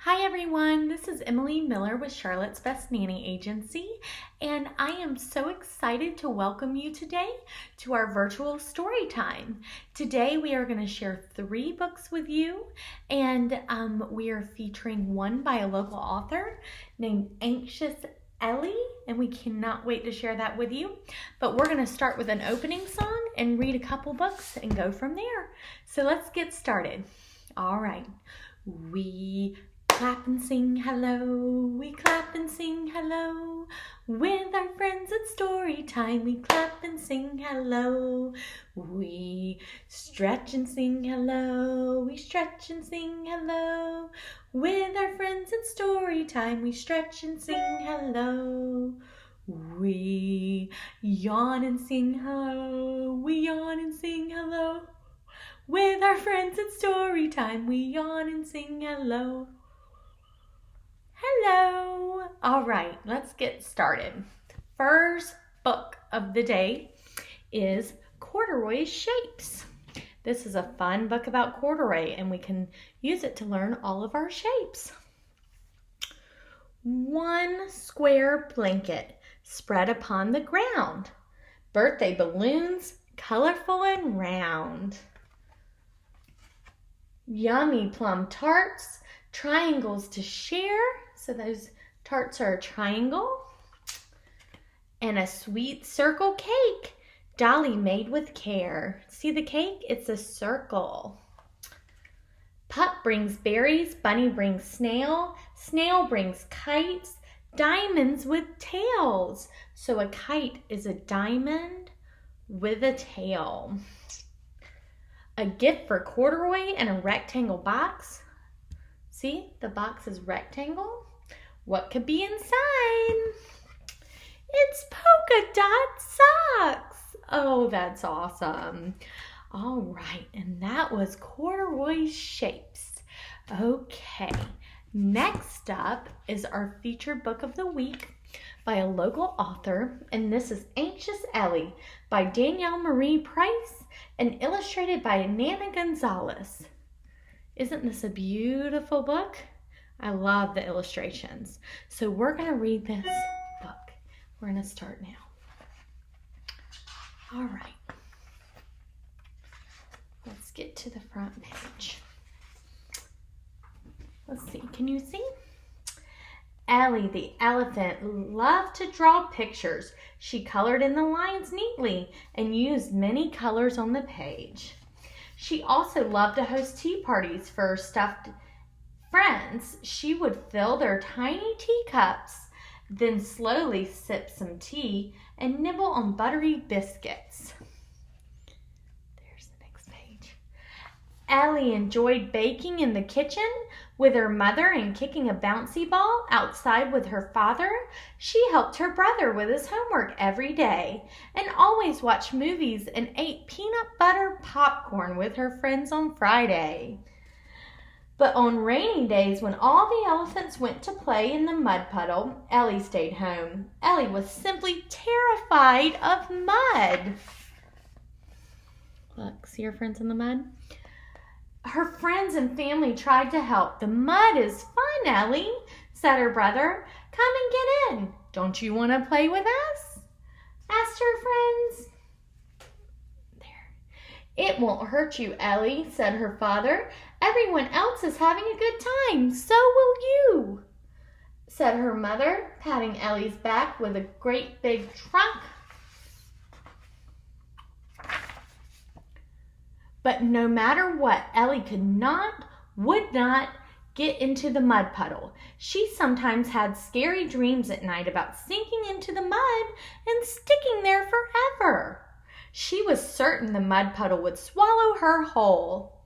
Hi everyone, this is Emily Miller with Charlotte's Best Nanny Agency, and I am so excited to welcome you today to our virtual story time. Today we are going to share 3 books with you, and we are featuring one by a local author named Anxious Ellie, and we cannot wait to share that with you. But we're going to start with an opening song and read a couple books and go from there. So let's get started. All right. We clap and sing hello, we clap and sing hello. With our friends at story time, we clap and sing hello. We stretch and sing hello, we stretch and sing hello. With our friends at story time, we stretch and sing hello. We yawn and sing hello, we yawn and sing hello. With our friends at story time, we yawn and sing hello. Hello! All right, let's get started. First book of the day is Corduroy Shapes. This is a fun book about corduroy, and we can use it to learn all of our shapes. 1 square blanket spread upon the ground. Birthday balloons, colorful and round. Yummy plum tarts, triangles to share. So those tarts are a triangle. And a sweet circle cake, Dolly made with care. See the cake? It's a circle. Pup brings berries, Bunny brings snail. Snail brings kites, diamonds with tails. So a kite is a diamond with a tail. A gift for corduroy in a rectangle box. See, the box is rectangle. What could be inside? It's polka dot socks. Oh, that's awesome. All right, and that was Corduroy Shapes. Okay, next up is our featured book of the week by a local author, and this is Anxious Ellie by Danielle Marie Price and illustrated by Nana Gonzalez. Isn't this a beautiful book? I love the illustrations. So we're going to read this book. We're going to start now. All right. Let's get to the front page. Let's see. Can you see? Ellie the elephant loved to draw pictures. She colored in the lines neatly and used many colors on the page. She also loved to host tea parties for her stuffed friends. She would fill their tiny teacups, then slowly sip some tea and nibble on buttery biscuits. There's the next page. Ellie enjoyed baking in the kitchen with her mother and kicking a bouncy ball outside with her father. She helped her brother with his homework every day and always watched movies and ate peanut butter popcorn with her friends on Friday. But on rainy days when all the elephants went to play in the mud puddle, Ellie stayed home. Ellie was simply terrified of mud. Look, see her friends in the mud? Her friends and family tried to help. The mud is fun, Ellie, said her brother. Come and get in. Don't you want to play with us? Asked her friends. There. It won't hurt you, Ellie, said her father. Everyone else is having a good time. So will you, said her mother, patting Ellie's back with a great big trunk. But no matter what, Ellie would not get into the mud puddle. She sometimes had scary dreams at night about sinking into the mud and sticking there forever. She was certain the mud puddle would swallow her whole.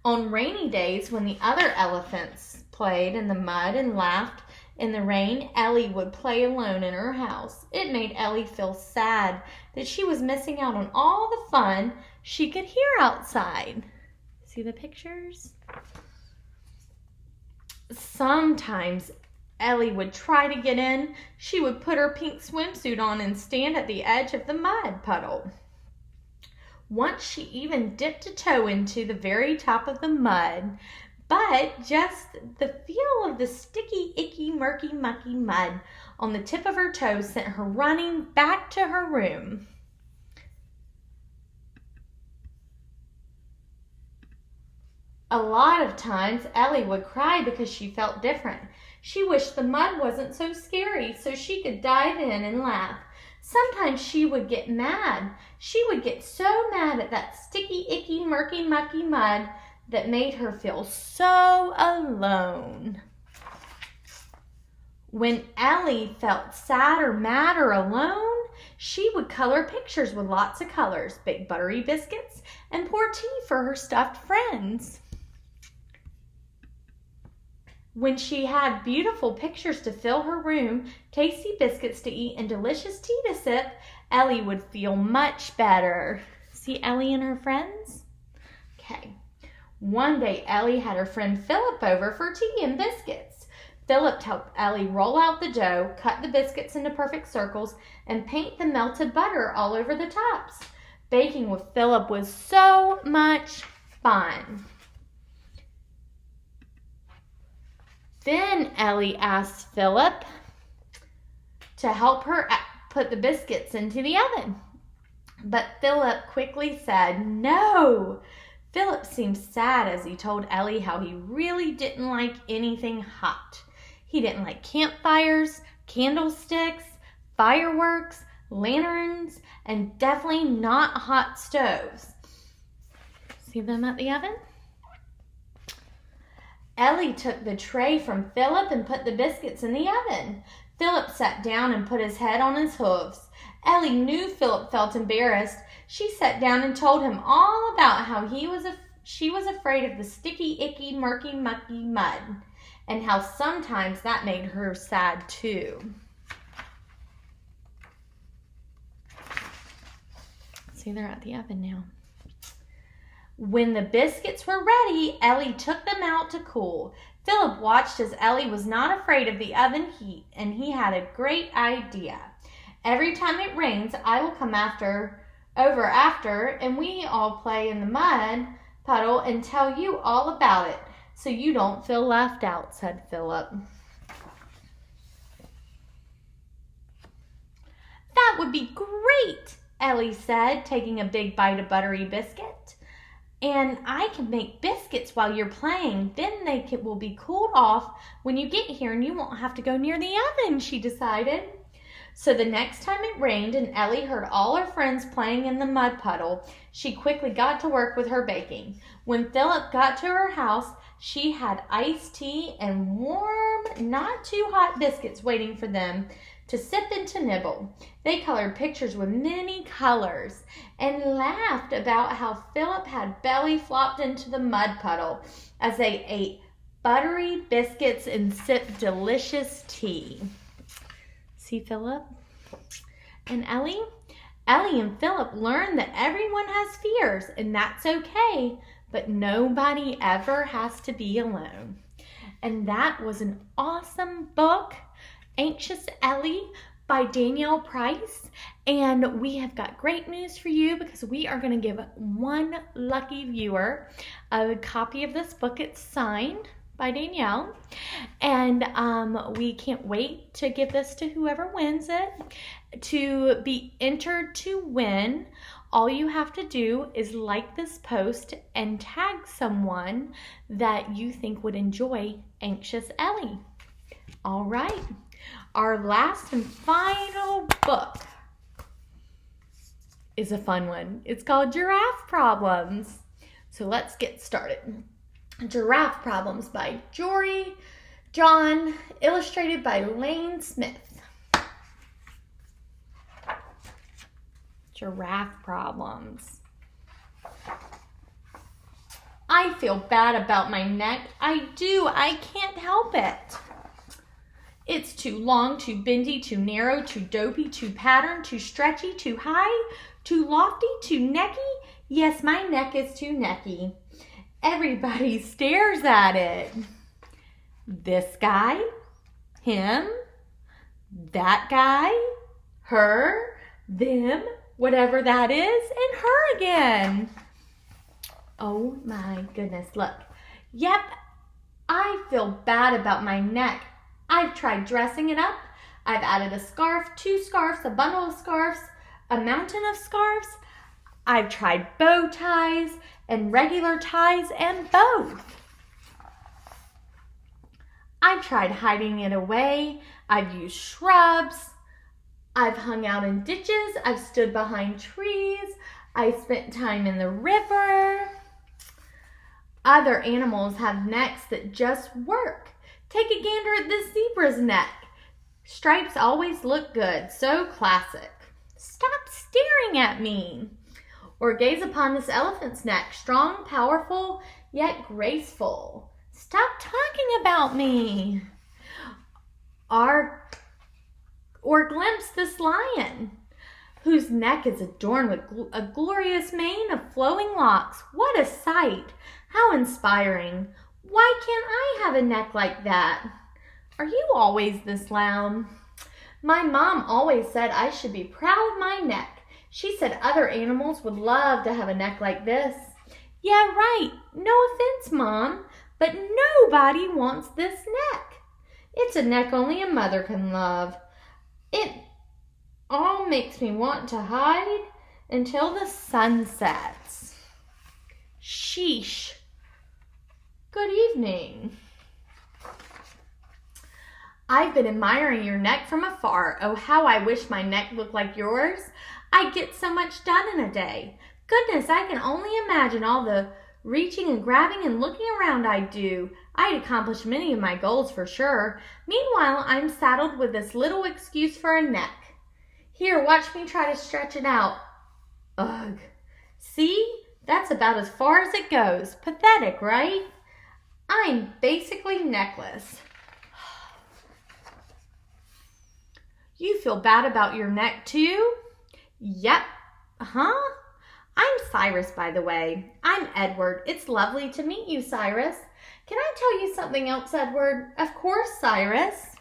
On rainy days, when the other elephants played in the mud and laughed in the rain, Ellie would play alone in her house. It made Ellie feel sad that she was missing out on all the fun she could hear outside. See the pictures? Sometimes Ellie would try to get in. She would put her pink swimsuit on and stand at the edge of the mud puddle. Once she even dipped a toe into the very top of the mud. but just the feel of the sticky, icky, murky, mucky mud on the tip of her toes sent her running back to her room. A lot of times, Ellie would cry because she felt different. She wished the mud wasn't so scary so she could dive in and laugh. Sometimes she would get mad. She would get so mad at that sticky, icky, murky, mucky mud that made her feel so alone. When Ellie felt sad or mad or alone, she would color pictures with lots of colors, bake buttery biscuits, and pour tea for her stuffed friends. When she had beautiful pictures to fill her room, tasty biscuits to eat, and delicious tea to sip, Ellie would feel much better. See Ellie and her friends? Okay. One day, Ellie had her friend Philip over for tea and biscuits. Philip helped Ellie roll out the dough, cut the biscuits into perfect circles, and paint the melted butter all over the tops. Baking with Philip was so much fun. Then Ellie asked Philip to help her put the biscuits into the oven. But Philip quickly said no. Philip seemed sad as he told Ellie how he really didn't like anything hot. He didn't like campfires, candlesticks, fireworks, lanterns, and definitely not hot stoves. See them at the oven? Ellie took the tray from Philip and put the biscuits in the oven. Philip sat down and put his head on his hooves. Ellie knew Philip felt embarrassed. She sat down and told him all about how she was afraid of the sticky, icky, murky, mucky mud, and how sometimes that made her sad too. See, they're at the oven now. When the biscuits were ready, Ellie took them out to cool. Philip watched as Ellie was not afraid of the oven heat, and he had a great idea. Every time it rains, I will come over after, and we all play in the mud puddle and tell you all about it, so you don't feel left out, said Philip. That would be great, Ellie said, taking a big bite of buttery biscuit. And I can make biscuits while you're playing. Then they will be cooled off when you get here and you won't have to go near the oven, she decided. So the next time it rained and Ellie heard all her friends playing in the mud puddle, she quickly got to work with her baking. When Philip got to her house, she had iced tea and warm, not too hot biscuits waiting for them to sip and to nibble. They colored pictures with many colors and laughed about how Philip had belly flopped into the mud puddle as they ate buttery biscuits and sipped delicious tea. See Philip and Ellie? Ellie and Philip learned that everyone has fears, and that's okay, but nobody ever has to be alone. And that was an awesome book, Anxious Ellie by Danielle Price. And we have got great news for you because we are going to give one lucky viewer a copy of this book. It's signed by Danielle. And we can't wait to give this to whoever wins it. To be entered to win, all you have to do is like this post and tag someone that you think would enjoy Anxious Ellie. All right. Our last and final book is a fun one. It's called Giraffe Problems. So let's get started. Giraffe Problems by Jory John, illustrated by Lane Smith. Giraffe Problems. I feel bad about my neck. I do. I can't help it. It's too long, too bendy, too narrow, too dopey, too patterned, too stretchy, too high, too lofty, too necky. Yes, my neck is too necky. Everybody stares at it. This guy, him, that guy, her, them, whatever that is, and her again. Oh my goodness, look. Yep, I feel bad about my neck. I've tried dressing it up. I've added a scarf, 2 scarves, a bundle of scarves, a mountain of scarves. I've tried bow ties and regular ties and both. I've tried hiding it away. I've used shrubs. I've hung out in ditches. I've stood behind trees. I spent time in the river. Other animals have necks that just work. Take a gander at this zebra's neck. Stripes always look good, so classic. Stop staring at me. Or gaze upon this elephant's neck, strong, powerful, yet graceful. Stop talking about me. Or glimpse this lion, whose neck is adorned with a glorious mane of flowing locks. What a sight! How inspiring. Why can't I have a neck like that? Are you always this loud? My mom always said I should be proud of my neck. She said other animals would love to have a neck like this. Yeah, right. No offense, Mom, but nobody wants this neck. It's a neck only a mother can love. It all makes me want to hide until the sun sets. Sheesh. Good evening. I've been admiring your neck from afar. Oh, how I wish my neck looked like yours. I get so much done in a day. Goodness, I can only imagine all the reaching and grabbing and looking around I do. I'd accomplish many of my goals for sure. Meanwhile, I'm saddled with this little excuse for a neck. Here, watch me try to stretch it out. Ugh. See? That's about as far as it goes. Pathetic, right? I'm basically neckless. You feel bad about your neck too? Yep. Huh? I'm Cyrus, by the way. I'm Edward. It's lovely to meet you, Cyrus. Can I tell you something else, Edward? Of course, Cyrus.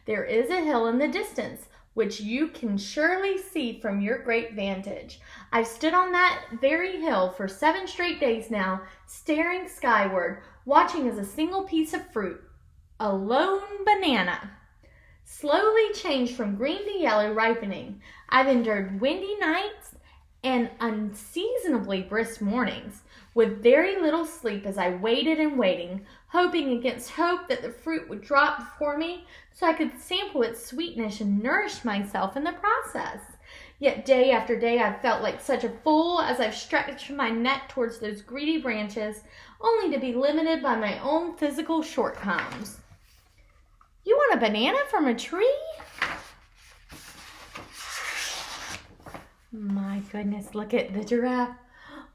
There is a hill in the distance, which you can surely see from your great vantage. I've stood on that very hill for 7 straight days now, staring skyward, watching as a single piece of fruit, a lone banana, slowly changed from green to yellow, ripening. I've endured windy nights and unseasonably brisk mornings, with very little sleep as I waited and waiting, hoping against hope that the fruit would drop before me so I could sample its sweetness and nourish myself in the process. Yet day after day I've felt like such a fool as I've stretched my neck towards those greedy branches, only to be limited by my own physical shortcomings. You want a banana from a tree? My goodness, look at the giraffe.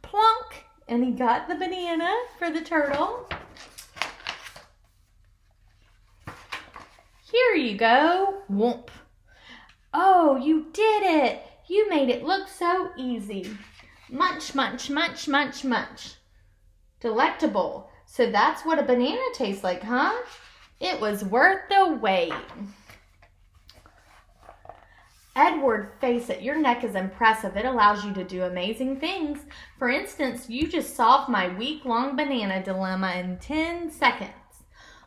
Plonk! And he got the banana for the turtle. Here you go. Whoomp. Oh, you did it. You made it look so easy. Munch, munch, munch, munch, munch. Delectable. So that's what a banana tastes like, huh? It was worth the wait. Edward, face it, your neck is impressive. It allows you to do amazing things. For instance, you just solved my week-long banana dilemma in 10 seconds.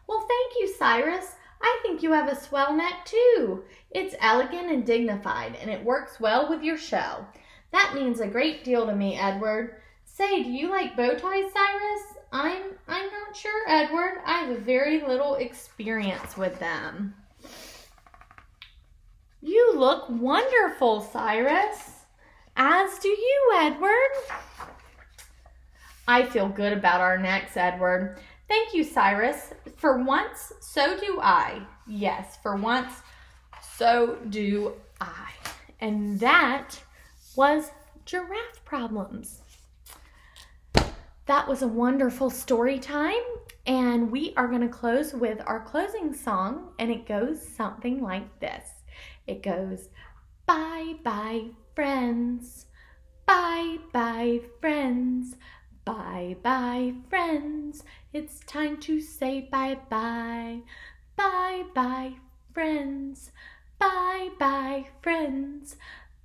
Well, thank you, Cyrus. I think you have a swell neck, too. It's elegant and dignified, and it works well with your show. That means a great deal to me, Edward. Say, do you like bow ties, Cyrus? I'm not sure, Edward. I have very little experience with them. You look wonderful, Cyrus. As do you, Edward. I feel good about our necks, Edward. Thank you, Cyrus. For once, so do I. Yes, for once, so do I. And that was Giraffe Problems. That was a wonderful story time, and we are going to close with our closing song, and it goes something like this. It goes, bye bye friends, bye bye friends, bye bye friends, it's time to say bye bye, bye bye friends, bye bye friends,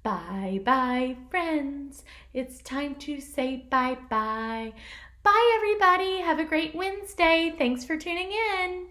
Bye-bye, friends. It's time to say bye-bye. Bye, everybody. Have a great Wednesday. Thanks for tuning in.